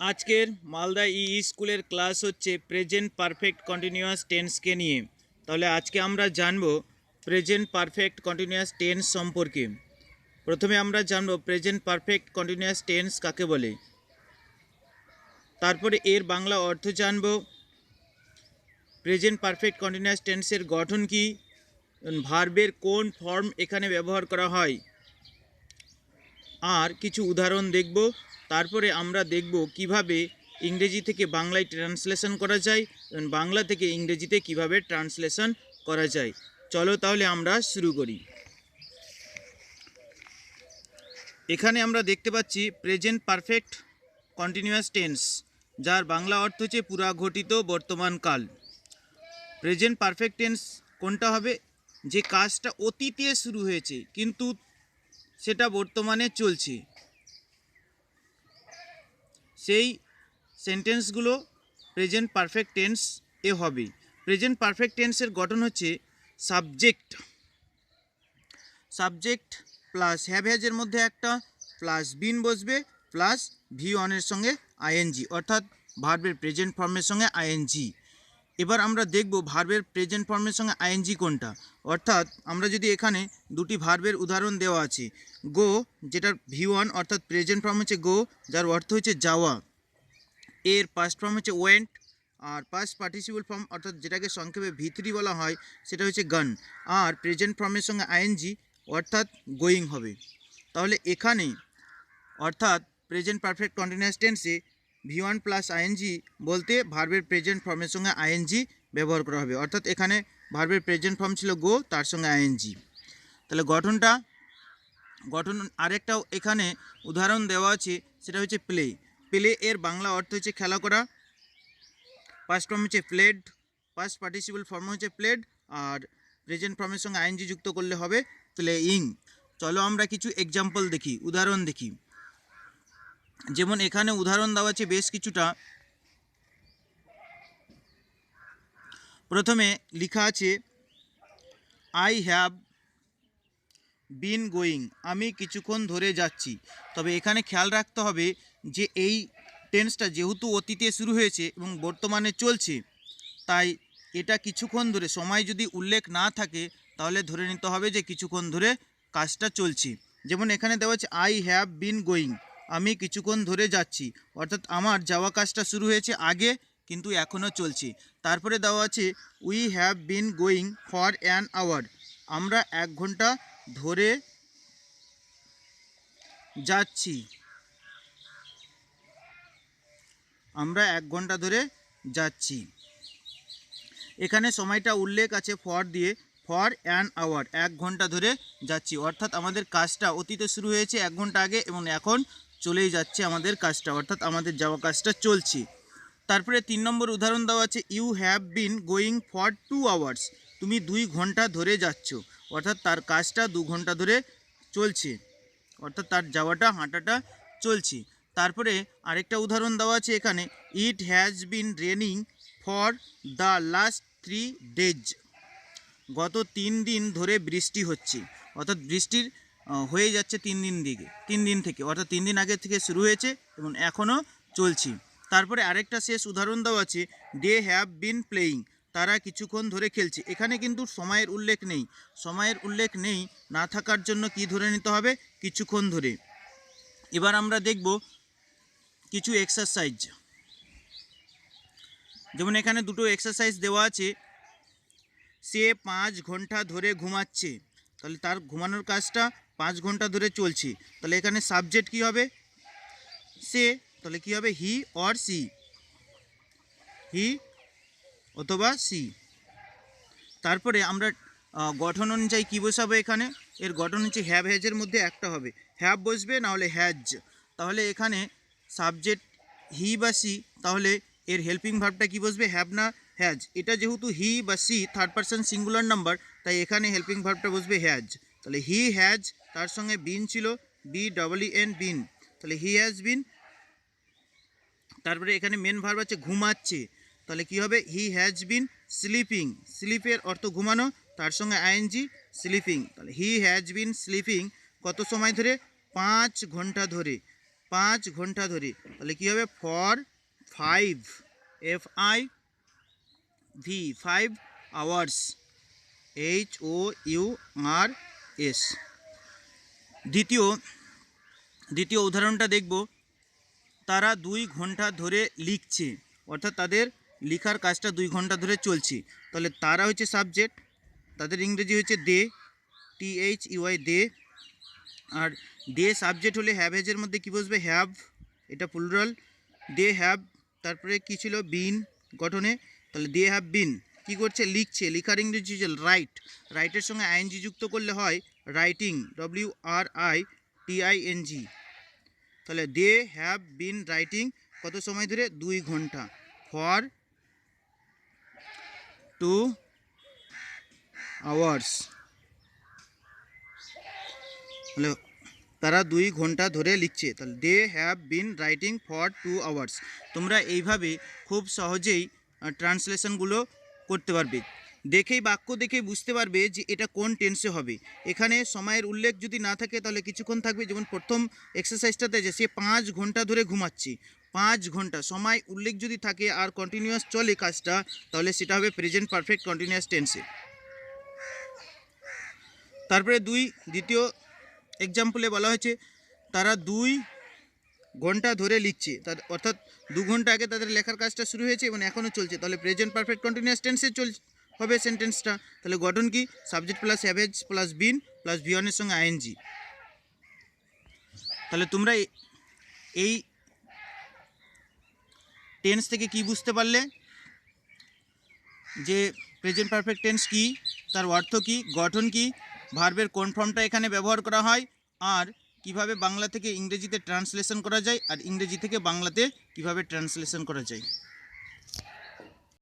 আজকের মালদা স্কুলের ক্লাস হচ্ছে প্রেজেন্ট পারফেক্ট কন্টিনিউয়াস টেন্সকে নিয়ে। তাহলে আজকে আমরা জানব প্রেজেন্ট পারফেক্ট কন্টিনিউয়াস টেন্স সম্পর্কে। প্রথমে আমরা জানব প্রেজেন্ট পারফেক্ট কন্টিনিউয়াস টেন্স কাকে বলে, তারপরে এর বাংলা অর্থ জানব, প্রেজেন্ট পারফেক্ট কন্টিনিউয়াস টেন্সের গঠন কি, ভার্বের কোন ফর্ম এখানে ব্যবহার করা হয়, আর কিছু উদাহরণ দেখব। তারপরে আমরা দেখব কিভাবে ইংরেজি থেকে বাংলায় ট্রান্সলেশন করা যায় এবং বাংলা থেকে ইংরেজিতে কিভাবে ট্রান্সলেশন করা যায়। চলো তাহলে আমরা শুরু করি। এখানে আমরা দেখতে পাচ্ছি প্রেজেন্ট পারফেক্ট কন্টিনিউয়াস টেন্স, যার বাংলা অর্থ হচ্ছে পুরাঘটিত বর্তমান কাল। প্রেজেন্ট পারফেক্ট টেন্স কোনটা হবে? যে কাজটা অতীতে শুরু হয়েছে কিন্তু সেটা বর্তমানে চলছে, সেই সেন্টেন্সগুলো প্রেজেন্ট পারফেক্ট টেন্স এ হবে। প্রেজেন্ট পারফেক্ট টেন্সের গঠন হচ্ছে সাবজেক্ট প্লাস হ্যাভ হ্যাজের মধ্যে একটা প্লাস বিন বসবে প্লাস ভি ওয়ানের সঙ্গে আইএনজি, অর্থাৎ ভার্বের প্রেজেন্ট ফর্মের সঙ্গে আইএনজি। এবার আমরা দেখব ভার্বের প্রেজেন্ট ফর্মের সঙ্গে আইএনজি কোনটা। অর্থাৎ আমরা যদি এখানে দুটি ভার্বের উদাহরণ দেওয়া আছে, গো যেটার ভি ওয়ান অর্থাৎ প্রেজেন্ট ফর্ম হচ্ছে গো, যার অর্থ হচ্ছে যাওয়া, এর পাস্ট ফর্ম হচ্ছে ওয়েন্ট, আর পাস্ট পার্টিসিপল ফর্ম অর্থাৎ যেটাকে সংক্ষেপে ভি3 বলা হয় সেটা হচ্ছে গান, আর প্রেজেন্ট ফর্মের সঙ্গে আইএনজি অর্থাৎ গোয়িং হবে। তাহলে এখানে অর্থাৎ প্রেজেন্ট পারফেক্ট কন্টিনিউয়াস টেন্সে ভি1 প্লাস আইএনজি বলতে ভার্বের প্রেজেন্ট ফর্মের সঙ্গে আইএনজি ব্যবহার করা হবে। অর্থাৎ এখানে ভার্বের প্রেজেন্ট ফর্ম ছিল গো, তার সঙ্গে আইএনজি। তাহলে গঠন আরেকটা এখানে উদাহরণ দেওয়া আছে, সেটা হচ্ছে প্লে এর বাংলা অর্থ হচ্ছে খেলা করা, পাস্ট ফর্ম হচ্ছে প্লেড, পাস্ট পার্টিসিপল ফর্ম হচ্ছে প্লেড, আর প্রেজেন্ট ফর্মের সঙ্গে আইএনজি যুক্ত করলে হবে প্লেইং। চলো আমরা কিছু এক্সাম্পল দেখি, উদাহরণ দেখি। যেমন এখানে উদাহরণ দেওয়া আছে বেশ কিছুটা। প্রথমে লেখা আছে আই হ্যাভ বিন গোয়িং, আমি কিছুক্ষণ ধরে যাচ্ছি। তবে এখানে খেয়াল রাখতে হবে যে এই টেন্সটা যেহেতু অতীতে শুরু হয়েছে এবং বর্তমানে চলছে, তাই এটা কিছুক্ষণ ধরে, সময় যদি উল্লেখ না থাকে তাহলে ধরে নিতে হবে যে কিছুক্ষণ ধরে কাজটা চলছে। যেমন এখানে দেওয়া আছে আই হ্যাভ বিন গোয়িং, আমি কিছুক্ষণ ধরে যাচ্ছি, অর্থাৎ আমার যাওয়া কাজটা শুরু হয়েছে আগে কিন্তু এখনও চলছে। তারপরে দেওয়া আছে we have been going for an hour, আমরা 1 ঘন্টা ধরে যাচ্ছি, আমরা 1 ঘন্টা ধরে যাচ্ছি। এখানে সময়টা উল্লেখ আছে ফর দিয়ে, ফর অ্যান আওয়ার, 1 ঘন্টা ধরে যাচ্ছি, অর্থাৎ আমাদের কাজটা অতীতে শুরু হয়েছে 1 ঘন্টা আগে এবং এখন চলেই যাচ্ছে আমাদের কাজটা, অর্থাৎ আমাদের যাওয়া কাজটা চলছে। তারপরে 3 নম্বর উদাহরণ দেওয়া আছে you have been going for 2 hours, তুমি 2 ঘন্টা ধরে যাচ্ছ, অর্থাৎ তার কাজটা 2 ঘন্টা ধরে চলছে, অর্থাৎ তার যাওয়াটা হাঁটাটা চলছে। তারপরে আরেকটা উদাহরণ দেওয়া আছে এখানে it has been raining for the last 3 days, গত 3 দিন ধরে বৃষ্টি হচ্ছে, অর্থাৎ বৃষ্টির হয়ে যাচ্ছে 3 দিন থেকে, অর্থাৎ 3 দিন আগে থেকে শুরু হয়েছে এবং এখনও চলছে। তারপরে আরেকটা শেষ উদাহরণ দেওয়া আছে দে হ্যাভ বিন প্লেয়িং, তারা কিছুক্ষণ ধরে খেলছে। এখানে কিন্তু সময়ের উল্লেখ নেই, না থাকার জন্য কি ধরে নিতে হবে? কিছুক্ষণ ধরে। এবার আমরা দেখব কিছু এক্সারসাইজ। যেমন এখানে দুটো এক্সারসাইজ দেওয়া আছে, সে 5 ঘন্টা ধরে ঘুমাচ্ছে, তাহলে তার ঘুমানোর কাজটা 5 ঘন্টা ধরে চলছে। তাহলে এখানে সাবজেক্ট কি হবে? সে, তাহলে কি হবে? হি অর সি, হি অথবা সি। তারপরে আমরা গঠন অনুযায়ী কী বসাবো এখানে? এর গঠন হচ্ছে হ্যাভ হ্যাজের মধ্যে একটা হবে, হ্যাভ বসবে না হলে হ্যাজ। তাহলে এখানে সাবজেক্ট হি বা সি, তাহলে এর হেল্পিং ভার্বটা কি বসবে? হ্যাভ না হ্যাজ। এটা যেহেতু হি বা she third person singular number, তাই এখানে হেল্পিং ভার্বটা বসবে হ্যাজ। তাহলে হি হ্যাজ, তার সঙ্গে বিন ছিল BEEN বিন, তাহলে হি হ্যাজ বিন। তারপরে এখানে মেন ভার্ব আছে ঘুমাচ্ছে, তাহলে কি হবে? হি হ্যাজ বিন স্লিপিং, স্লিপের অর্থ ঘুমানো, তার সঙ্গে আইএনজি স্লিপিং, তাহলে হি হ্যাজ বিন স্লিপিং কত সময় ধরে? 5 ঘন্টা ধরে। 5 ঘন্টা ধরে, তাহলে কী হবে ফর 5 FIV 5 আওয়ার্স HOURS। দ্বিতীয় উদাহরণটা দেখব, তারা 2 ঘন্টা ধরে লিখছে, অর্থাৎ তাদের লেখার কাজটা 2 ঘন্টা ধরে চলছে। তাহলে তারা হচ্ছে সাবজেক্ট, তাদের ইংরেজি হচ্ছে দে, THEY দে। আর দে সাবজেক্ট হলে হ্যাভ হ্যাজের মধ্যে কী বসবে, হ্যাভ, এটা প্লুরাল, দে হ্যাভ। তারপরে কী ছিল, বিন গঠনে, তাহলে দে হ্যাভ বিন কী করছে, লিখছে, লেখার ইংরেজি হচ্ছে রাইট, রাইটের সঙ্গে ING যুক্ত করলে হয় রাইটিং, WRITING। তাহলে দে হ্যাভ বিন রাইটিং কত সময় ধরে, 2 ঘন্টা, ফর 2 আওয়ার্স। তাহলে তারা 2 ঘন্টা ধরে লিখছে, তাহলে they have been writing for 2 hours. তোমরা এইভাবে খুব সহজেই ট্রান্সলেশনগুলো করতে পারবে, বাক্য দেখেই বুঝতে পারবে যে এটা কোন টেন্সে হবে। এখানে সময়ের উল্লেখ যদি না থাকে তাহলে কিছুক্ষণ থাকবে, যেমন প্রথম এক্সারসাইজটাতে যে সে 5 ঘন্টা ধরে ঘুমাচ্ছে, 5 ঘন্টা সময় উল্লেখ যদি থাকে আর কন্টিনিউয়াস চলে কাজটা, তাহলে সেটা হবে প্রেজেন্ট পারফেক্ট কন্টিনিউয়াস টেন্সে। তারপরে দ্বিতীয় এক্সাম্পলে বলা হয়েছে তারা 2 ঘন্টা ধরে লিখছে, অর্থাৎ 2 ঘন্টা আগে তাদের লেখার কাজটা শুরু হয়েছে এবং এখনও চলছে, তাহলে প্রেজেন্ট পারফেক্ট কন্টিনিউয়াস টেন্সে হবে সেন্টেন্সটা। তাহলে গঠন কি, subject plus have plus been plus ভিওনের সঙ্গে ING। তাহলে তোমরা এই টেন্স থেকে কি বুঝতে পারলে, যে প্রেজেন্ট পারফেক্ট টেন্স কি, তার অর্থ কি, গঠন কি, ভার্বের কোন ফর্মটা এখানে ব্যবহার করা হয়, আর কিভাবে বাংলা থেকে ইংরেজিতে ট্রান্সলেশন করা যায়, আর ইংরেজি থেকে বাংলাতে কিভাবে ট্রান্সলেশন করা যায়।